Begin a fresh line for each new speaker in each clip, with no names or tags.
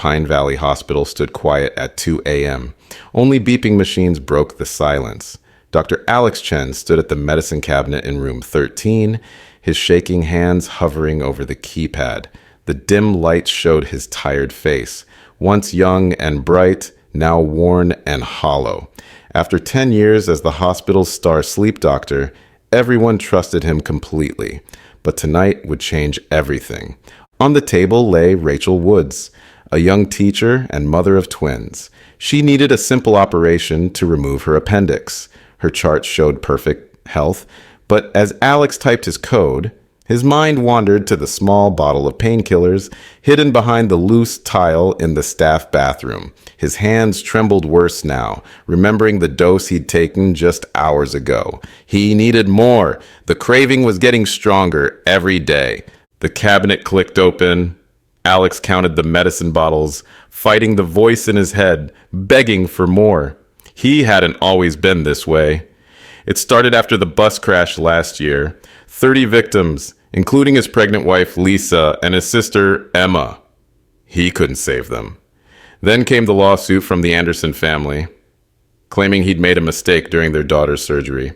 Pine Valley Hospital stood quiet at 2 a.m. Only beeping machines broke the silence. Dr. Alex Chen stood at the medicine cabinet in room 13, his shaking hands hovering over the keypad. The dim light showed his tired face, once young and bright, now worn and hollow. After 10 years as the hospital's star sleep doctor, everyone trusted him completely. But tonight would change everything. On the table lay Rachel Woods, a young teacher and mother of twins. She needed a simple operation to remove her appendix. Her chart showed perfect health, but as Alex typed his code, his mind wandered to the small bottle of painkillers hidden behind the loose tile in the staff bathroom. His hands trembled worse now, remembering the dose he'd taken just hours ago. He needed more. The craving was getting stronger every day. The cabinet clicked open. Alex counted the medicine bottles, fighting the voice in his head, begging for more. He hadn't always been this way. It started after the bus crash last year. 30 victims, including his pregnant wife, Lisa, and his sister, Emma. He couldn't save them. Then came the lawsuit from the Anderson family, claiming he'd made a mistake during their daughter's surgery.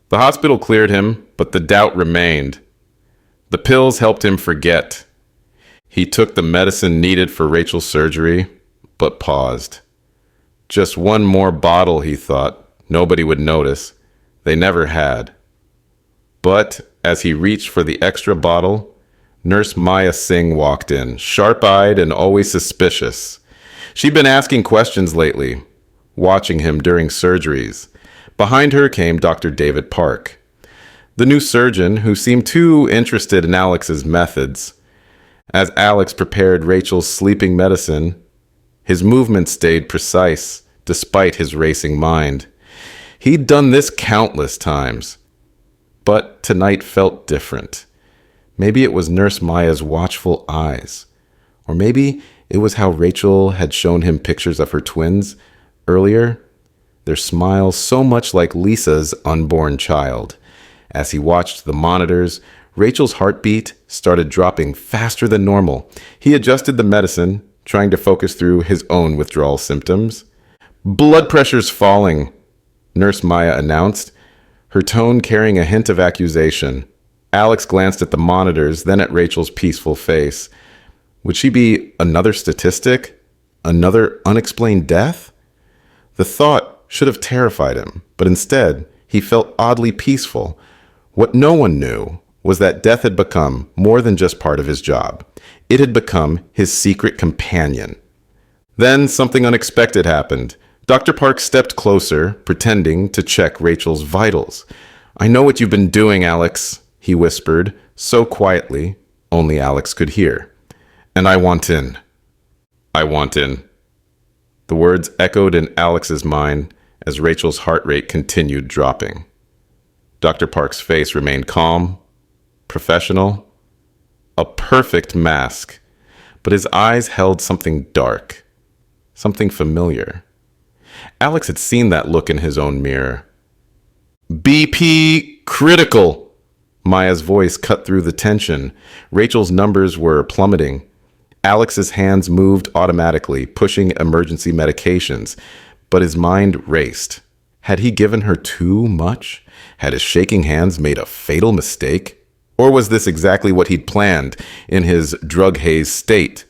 The hospital cleared him, but the doubt remained. The pills helped him forget. He took the medicine needed for Rachel's surgery, but paused. Just one more bottle, he thought. Nobody would notice. They never had. But as he reached for the extra bottle, Nurse Maya Singh walked in, sharp-eyed and always suspicious. She'd been asking questions lately, watching him during surgeries. Behind her came Dr. David Park, the new surgeon who seemed too interested in Alex's methods. As Alex prepared Rachel's sleeping medicine, his movements stayed precise despite his racing mind. He'd done this countless times, but tonight felt different. Maybe it was Nurse Maya's watchful eyes, or maybe it was how Rachel had shown him pictures of her twins earlier, their smiles so much like Lisa's unborn child. As he watched the monitors, Rachel's heartbeat started dropping faster than normal. He adjusted the medicine, trying to focus through his own withdrawal symptoms. "Blood pressure's falling," Nurse Maya announced, her tone carrying a hint of accusation. Alex glanced at the monitors, then at Rachel's peaceful face. Would she be another statistic? Another unexplained death? The thought should have terrified him, but instead, he felt oddly peaceful. What no one knew was that death had become more than just part of his job. It had become his secret companion. Then something unexpected happened. Dr. Park stepped closer, pretending to check Rachel's vitals. "I know what you've been doing, Alex," he whispered, so quietly only Alex could hear. "And I want in. I want in." The words echoed in Alex's mind as Rachel's heart rate continued dropping. Dr. Park's face remained calm, professional, a perfect mask, but his eyes held something dark, something familiar. Alex had seen that look in his own mirror. "BP critical!" Maya's voice cut through the tension. Rachel's numbers were plummeting. Alex's hands moved automatically, pushing emergency medications, but his mind raced. Had he given her too much? Had his shaking hands made a fatal mistake? Or was this exactly what he'd planned in his drug-hazed state?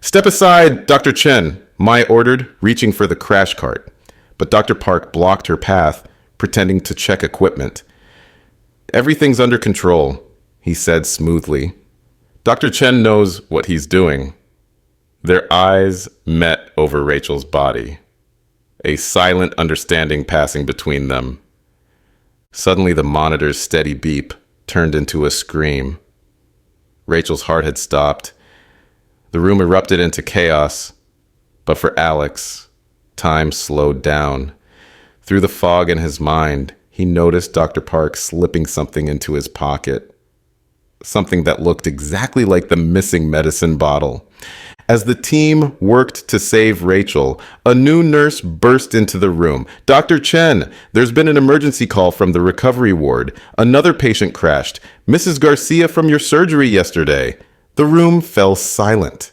"Step aside, Dr. Chen," Maya ordered, reaching for the crash cart. But Dr. Park blocked her path, pretending to check equipment. "Everything's under control," he said smoothly. Dr. Chen knows what he's doing. Their eyes met over Rachel's body, a silent understanding passing between them. Suddenly, the monitor's steady beep turned into a scream. Rachel's heart had stopped. The room erupted into chaos, but for Alex, time slowed down. Through the fog in his mind, he noticed Dr. Park slipping something into his pocket, something that looked exactly like the missing medicine bottle. As the team worked to save Rachel, a new nurse burst into the room. "Dr. Chen, there's been an emergency call from the recovery ward. Another patient crashed. Mrs. Garcia from your surgery yesterday." The room fell silent.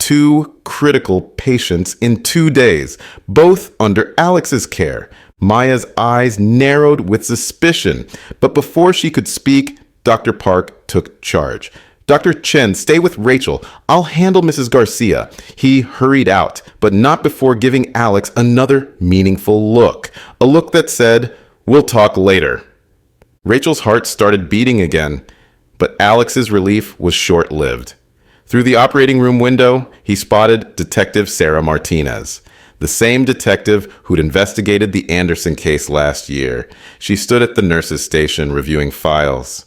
2 critical patients in 2 days, both under Alex's care. Maya's eyes narrowed with suspicion, but before she could speak, Dr. Park took charge. Dr. Chen, stay with Rachel. I'll handle Mrs. Garcia. He hurried out, but not before giving Alex another meaningful look. A look that said, "We'll talk later." Rachel's heart started beating again, but Alex's relief was short-lived. Through the operating room window, he spotted Detective Sarah Martinez, the same detective who'd investigated the Anderson case last year. She stood at the nurse's station reviewing files.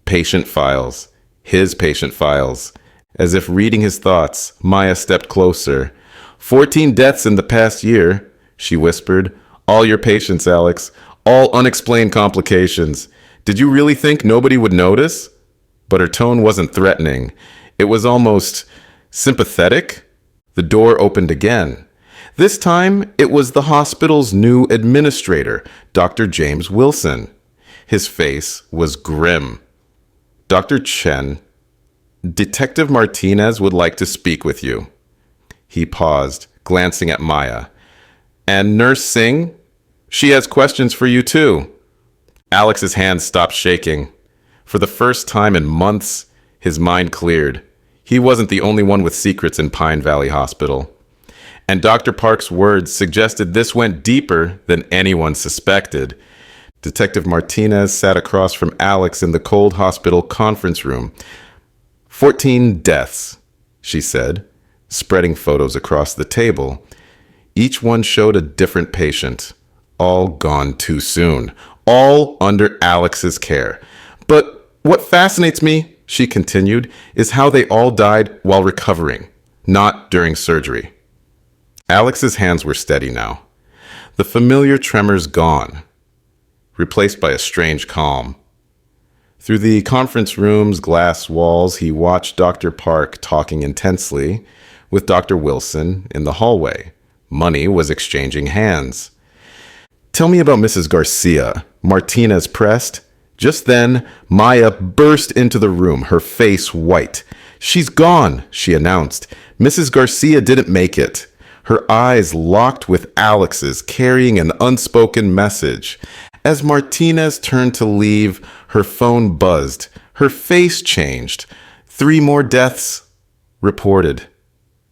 Patient files. His patient files. As if reading his thoughts, Maya stepped closer. 14 deaths in the past year, she whispered. All your patients, Alex. All unexplained complications. Did you really think nobody would notice? But her tone wasn't threatening. It was almost sympathetic. The door opened again. This time, it was the hospital's new administrator, Dr. James Wilson. His face was grim. Dr. Chen, Detective Martinez would like to speak with you. He paused, glancing at Maya. And Nurse Singh? She has questions for you too. Alex's hands stopped shaking. For the first time in months, his mind cleared. He wasn't the only one with secrets in Pine Valley Hospital. And Dr. Park's words suggested this went deeper than anyone suspected. Detective Martinez sat across from Alex in the cold hospital conference room. 14 deaths, she said, spreading photos across the table. Each one showed a different patient, all gone too soon, all under Alex's care. But what fascinates me, she continued, is how they all died while recovering, not during surgery. Alex's hands were steady now, the familiar tremors gone, replaced by a strange calm. Through the conference room's glass walls, he watched Dr. Park talking intensely with Dr. Wilson in the hallway. Money was exchanging hands. Tell me about Mrs. Garcia, Martinez pressed. Just then, Maya burst into the room, her face white. She's gone, she announced. Mrs. Garcia didn't make it. Her eyes locked with Alex's, carrying an unspoken message. As Martinez turned to leave, her phone buzzed. Her face changed. 3 more deaths reported,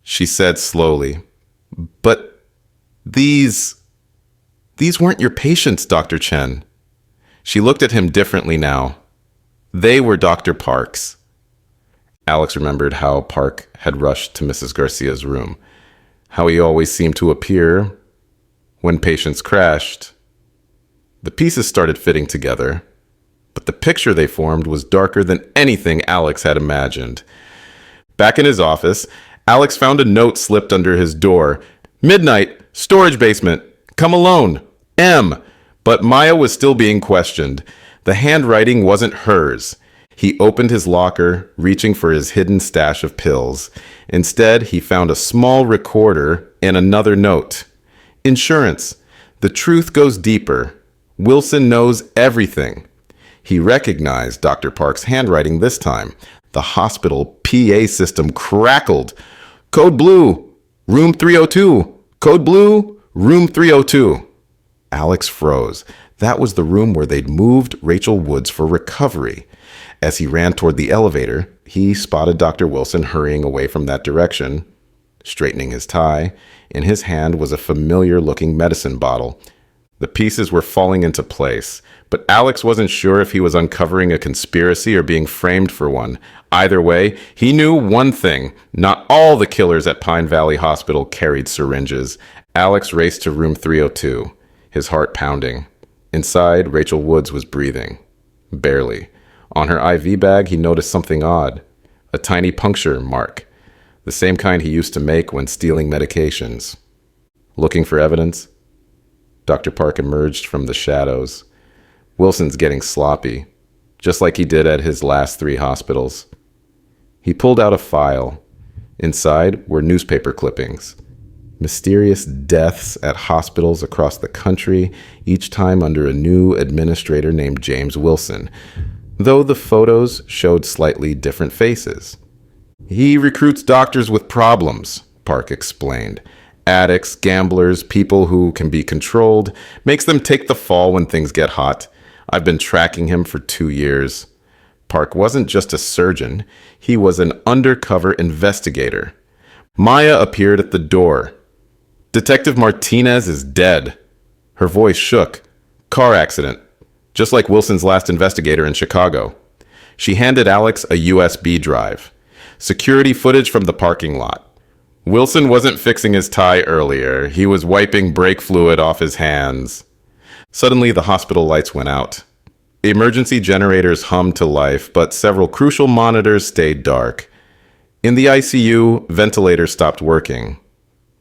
she said slowly. But these weren't your patients, Dr. Chen. She looked at him differently now. They were Dr. Park's. Alex remembered how Park had rushed to Mrs. Garcia's room, how he always seemed to appear when patients crashed. The pieces started fitting together, but the picture they formed was darker than anything Alex had imagined. Back in his office, Alex found a note slipped under his door. Midnight, storage basement, come alone, M. But Maya was still being questioned. The handwriting wasn't hers. He opened his locker, reaching for his hidden stash of pills. Instead, he found a small recorder and another note. Insurance. The truth goes deeper. Wilson knows everything. He recognized Dr. Park's handwriting this time. The hospital PA system crackled. Code blue, room 302. Code blue, room 302. Alex froze. That was the room where they'd moved Rachel Woods for recovery. As he ran toward the elevator, he spotted Dr. Wilson hurrying away from that direction, straightening his tie. In his hand was a familiar-looking medicine bottle. The pieces were falling into place, but Alex wasn't sure if he was uncovering a conspiracy or being framed for one. Either way, he knew one thing. Not all the killers at Pine Valley Hospital carried syringes. Alex raced to room 302, his heart pounding. Inside, Rachel Woods was breathing. Barely. On her IV bag, he noticed something odd. A tiny puncture mark. The same kind he used to make when stealing medications. Looking for evidence? Dr. Park emerged from the shadows. Wilson's getting sloppy, just like he did at his last 3 hospitals. He pulled out a file. Inside were newspaper clippings. Mysterious deaths at hospitals across the country, each time under a new administrator named James Wilson, though the photos showed slightly different faces. He recruits doctors with problems, Park explained. Addicts, gamblers, people who can be controlled, makes them take the fall when things get hot. I've been tracking him for 2 years. Park wasn't just a surgeon, he was an undercover investigator. Maya appeared at the door. Detective Martinez is dead. Her voice shook. Car accident. Just like Wilson's last investigator in Chicago. She handed Alex a USB drive. Security footage from the parking lot. Wilson wasn't fixing his tie earlier. He was wiping brake fluid off his hands. Suddenly, the hospital lights went out. Emergency generators hummed to life, but several crucial monitors stayed dark. In the ICU, ventilators stopped working.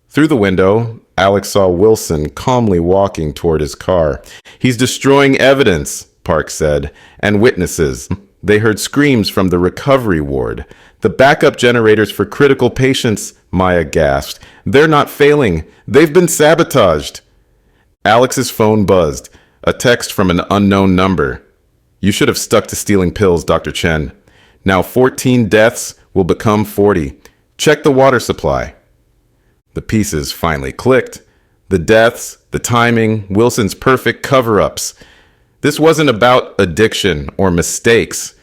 Through the window, Alex saw Wilson calmly walking toward his car. He's destroying evidence, Park said, and witnesses. They heard screams from the recovery ward. The backup generators for critical patients, Maya gasped. They're not failing. They've been sabotaged. Alex's phone buzzed. A text from an unknown number. You should have stuck to stealing pills, Dr. Chen. Now 14 deaths will become 40. Check the water supply. The pieces finally clicked. The deaths, the timing, Wilson's perfect cover-ups. This wasn't about addiction or mistakes.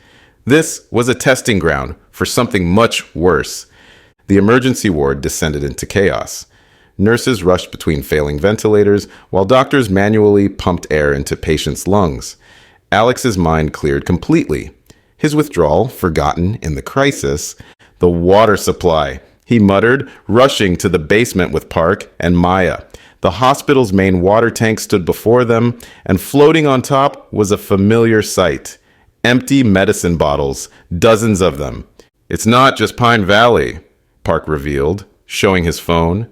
This was a testing ground for something much worse. The emergency ward descended into chaos. Nurses rushed between failing ventilators, while doctors manually pumped air into patients' lungs. Alex's mind cleared completely. His withdrawal, forgotten in the crisis. The water supply, he muttered, rushing to the basement with Park and Maya. The hospital's main water tank stood before them, and floating on top was a familiar sight. Empty medicine bottles, dozens of them. It's not just Pine Valley, Park revealed, showing his phone.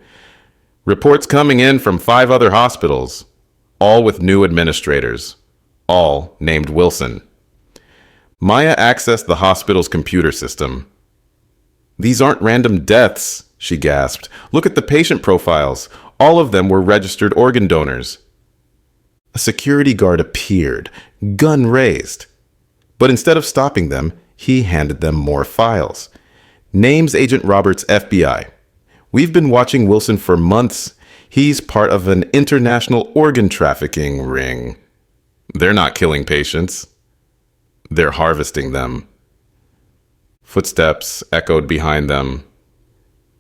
Reports coming in from 5 other hospitals, all with new administrators, all named Wilson. Maya accessed the hospital's computer system. These aren't random deaths, she gasped. Look at the patient profiles. All of them were registered organ donors. A security guard appeared, gun raised. But instead of stopping them, he handed them more files. Names Agent Roberts, FBI. We've been watching Wilson for months. He's part of an international organ trafficking ring. They're not killing patients. They're harvesting them. Footsteps echoed behind them.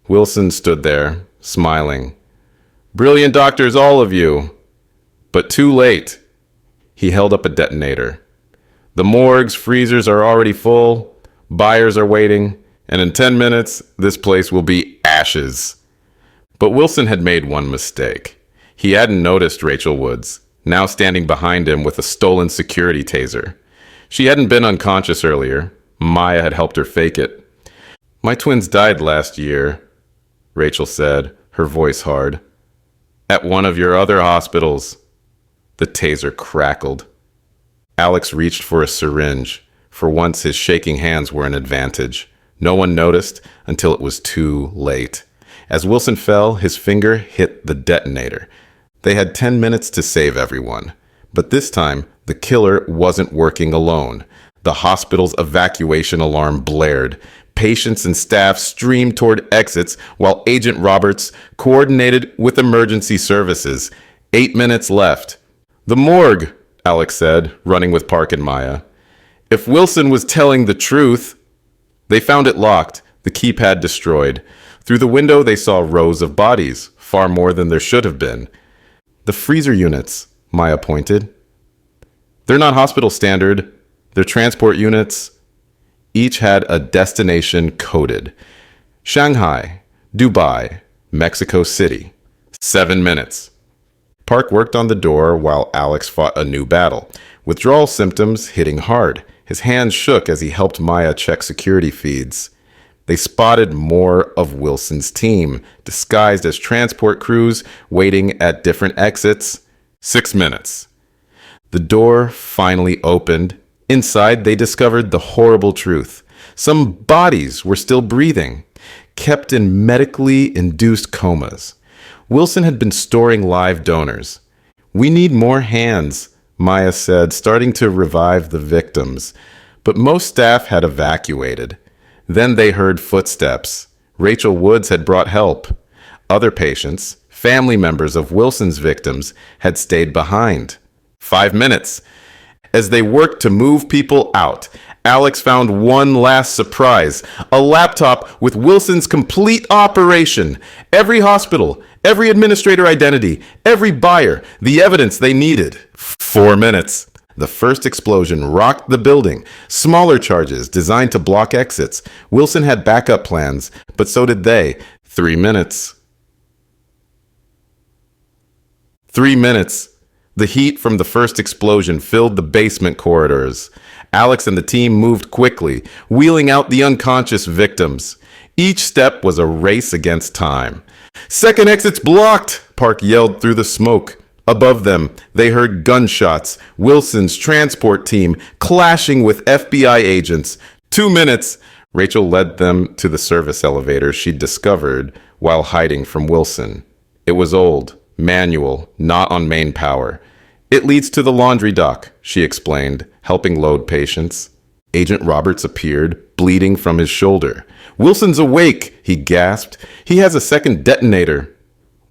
Wilson stood there, smiling. Brilliant doctors, all of you. But too late. He held up a detonator. The morgue's freezers are already full. Buyers are waiting. And in 10 minutes, this place will be ashes. But Wilson had made one mistake. He hadn't noticed Rachel Woods, now standing behind him with a stolen security taser. She hadn't been unconscious earlier. Maya had helped her fake it. My twins died last year, Rachel said, her voice hard. At one of your other hospitals. The taser crackled. Alex reached for a syringe. For once, his shaking hands were an advantage. No one noticed until it was too late. As Wilson fell, his finger hit the detonator. They had 10 minutes to save everyone. But this time, the killer wasn't working alone. The hospital's evacuation alarm blared. Patients and staff streamed toward exits while Agent Roberts coordinated with emergency services. 8 minutes left. The morgue, Alex said, running with Park and Maya. If Wilson was telling the truth... They found it locked, the keypad destroyed. Through the window, they saw rows of bodies, far more than there should have been. The freezer units, Maya pointed. They're not hospital standard. They're transport units. Each had a destination coded. Shanghai, Dubai, Mexico City. 7 minutes. Park worked on the door while Alex fought a new battle. Withdrawal symptoms hitting hard. His hands shook as he helped Maya check security feeds. They spotted more of Wilson's team, disguised as transport crews, waiting at different exits. 6 minutes. The door finally opened. Inside, they discovered the horrible truth. Some bodies were still breathing, kept in medically induced comas. Wilson had been storing live donors. We need more hands, Maya said, starting to revive the victims. But most staff had evacuated. Then they heard footsteps. Rachel Woods had brought help. Other patients, family members of Wilson's victims, had stayed behind. 5 minutes. As they worked to move people out, Alex found one last surprise: a laptop with Wilson's complete operation. Every hospital, every administrator identity, every buyer, the evidence they needed. 4 minutes. The first explosion rocked the building. Smaller charges designed to block exits. Wilson had backup plans, but so did they. 3 minutes. 3 minutes. The heat from the first explosion filled the basement corridors. Alex and the team moved quickly, wheeling out the unconscious victims. Each step was a race against time. "Second exit's blocked!" Park yelled through the smoke. Above them, they heard gunshots, Wilson's transport team clashing with FBI agents. 2 minutes. Rachel led them to the service elevator she'd discovered while hiding from Wilson. It was old, manual, not on main power. "It leads to the laundry dock," she explained, helping load patients. Agent Roberts appeared, bleeding from his shoulder. "Wilson's awake," he gasped. "He has a second detonator."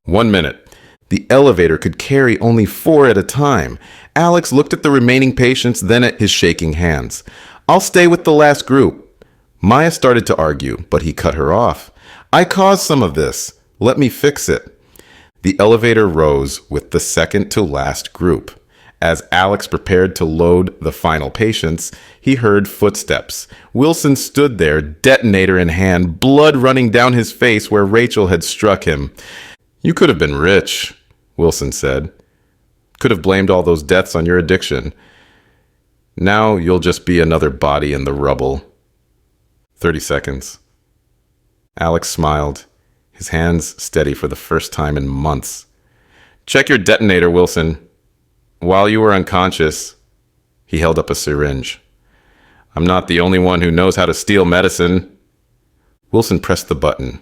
1 minute. The elevator could carry only 4 at a time. Alex looked at the remaining patients, then at his shaking hands. "I'll stay with the last group." Maya started to argue, but he cut her off. "I caused some of this. Let me fix it." The elevator rose with the second to last group. As Alex prepared to load the final patients, he heard footsteps. Wilson stood there, detonator in hand, blood running down his face where Rachel had struck him. "You could have been rich," Wilson said. "Could have blamed all those deaths on your addiction. Now you'll just be another body in the rubble." 30 seconds. Alex smiled, his hands steady for the first time in months. "Check your detonator, Wilson." "While you were unconscious," he held up a syringe. "I'm not the only one who knows how to steal medicine." Wilson pressed the button.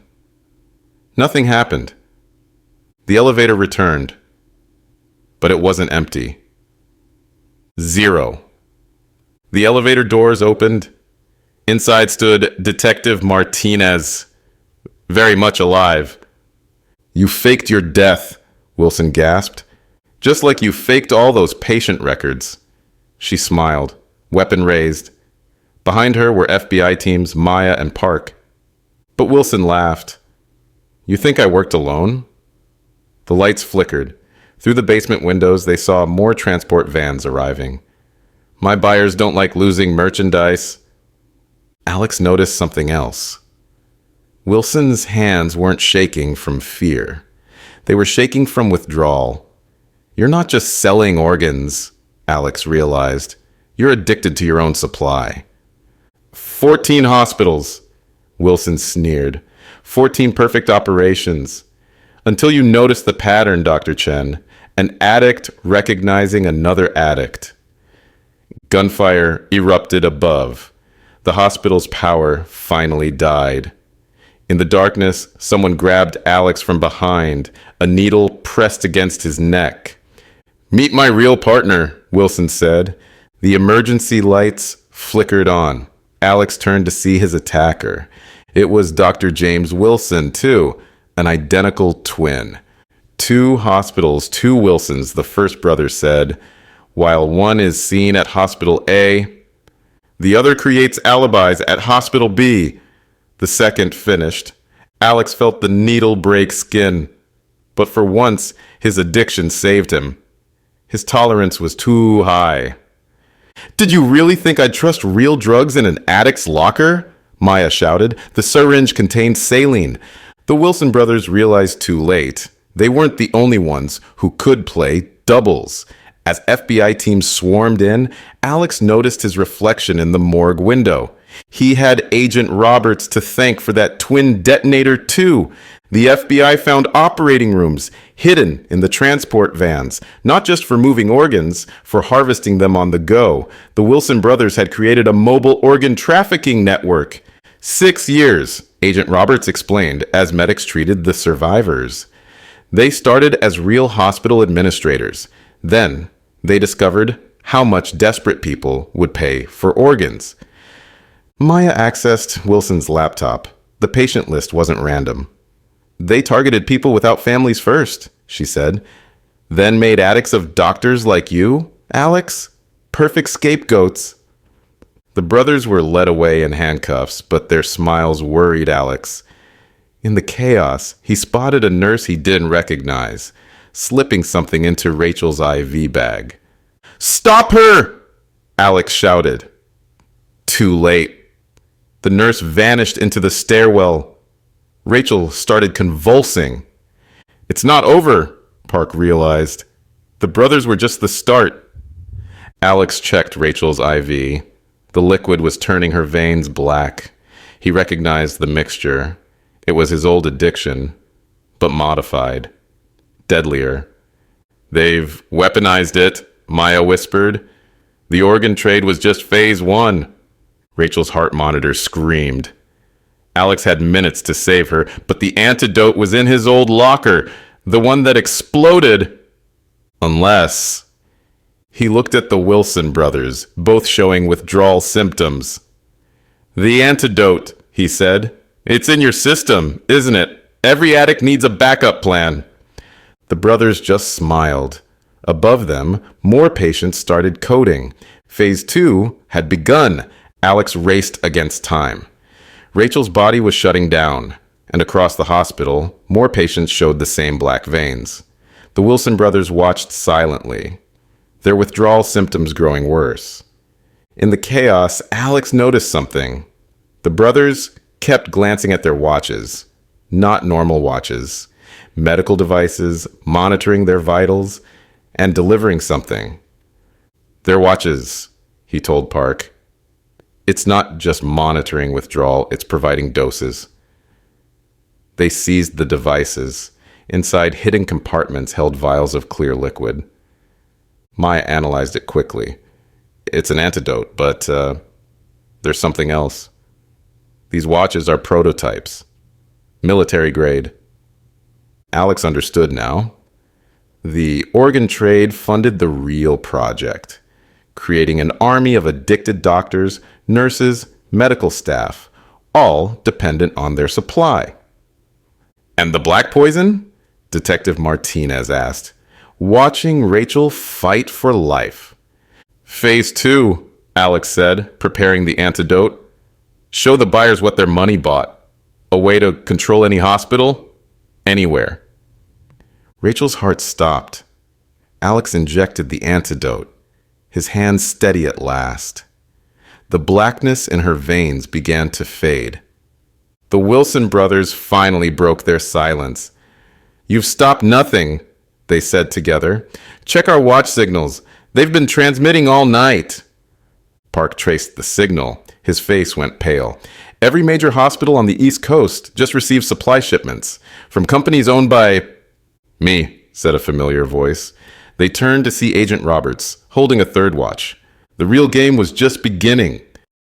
Nothing happened. The elevator returned, but it wasn't empty. 0. The elevator doors opened. Inside stood Detective Martinez, very much alive. "You faked your death," Wilson gasped. "Just like you faked all those patient records." She smiled, weapon raised. Behind her were FBI teams Maya and Park. But Wilson laughed. "You think I worked alone?" The lights flickered. Through the basement windows, they saw more transport vans arriving. "My buyers don't like losing merchandise." Alex noticed something else. Wilson's hands weren't shaking from fear. They were shaking from withdrawal. "You're not just selling organs," Alex realized. "You're addicted to your own supply." 14 hospitals, Wilson sneered. 14 perfect operations. Until you notice the pattern, Dr. Chen. An addict recognizing another addict. Gunfire erupted above. The hospital's power finally died. In the darkness, someone grabbed Alex from behind, a needle pressed against his neck. "Meet my real partner," Wilson said. The emergency lights flickered on. Alex turned to see his attacker. It was Dr. James Wilson, too, an identical twin. 2 hospitals, 2 Wilsons, the first brother said. While one is seen at Hospital A, the other creates alibis at Hospital B. The second finished. Alex felt the needle break skin. But for once, his addiction saved him. His tolerance was too high. "Did you really think I'd trust real drugs in an addict's locker?" Maya shouted. The syringe contained saline. The Wilson brothers realized too late. They weren't the only ones who could play doubles. As FBI teams swarmed in, Alex noticed his reflection in the morgue window. He had Agent Roberts to thank for that twin detonator, too. The FBI found operating rooms hidden in the transport vans, not just for moving organs, for harvesting them on the go. The Wilson brothers had created a mobile organ trafficking network. 6 years, Agent Roberts explained, as medics treated the survivors. They started as real hospital administrators. Then they discovered how much desperate people would pay for organs. Maya accessed Wilson's laptop. The patient list wasn't random. They targeted people without families first, she said. Then made addicts of doctors like you, Alex? Perfect scapegoats. The brothers were led away in handcuffs, but their smiles worried Alex. In the chaos, he spotted a nurse he didn't recognize, slipping something into Rachel's IV bag. "Stop her!" Alex shouted. Too late. The nurse vanished into the stairwell. Rachel started convulsing. It's not over, Park realized. The brothers were just the start. Alex checked Rachel's IV. The liquid was turning her veins black. He recognized the mixture. It was his old addiction, but modified. Deadlier. They've weaponized it, Maya whispered. The organ trade was just phase 1. Rachel's heart monitor screamed. Alex had minutes to save her, but the antidote was in his old locker, the one that exploded. Unless... He looked at the Wilson brothers, both showing withdrawal symptoms. The antidote, he said. It's in your system, isn't it? Every addict needs a backup plan. The brothers just smiled. Above them, more patients started coding. Phase 2 had begun. Alex raced against time. Rachel's body was shutting down, and across the hospital, more patients showed the same black veins. The Wilson brothers watched silently, their withdrawal symptoms growing worse. In the chaos, Alex noticed something. The brothers kept glancing at their watches, not normal watches, medical devices, monitoring their vitals, and delivering something. Their watches, he told Park. It's not just monitoring withdrawal, it's providing doses. They seized the devices. Inside hidden compartments held vials of clear liquid. Maya analyzed it quickly. It's an antidote, but there's something else. These watches are prototypes. Military grade. Alex understood now. The organ trade funded the real project, creating an army of addicted doctors, nurses, medical staff, all dependent on their supply. And the black poison? Detective Martinez asked, watching Rachel fight for life. Phase 2, Alex said, preparing the antidote. Show the buyers what their money bought. A way to control any hospital, anywhere. Rachel's heart stopped. Alex injected the antidote, his hands steady at last. The blackness in her veins began to fade. The Wilson brothers finally broke their silence. You've stopped nothing, they said together. Check our watch signals. They've been transmitting all night. Park traced the signal. His face went pale. Every major hospital on the East Coast just received supply shipments from companies owned by... Me, said a familiar voice. They turned to see Agent Roberts, holding a third watch. The real game was just beginning.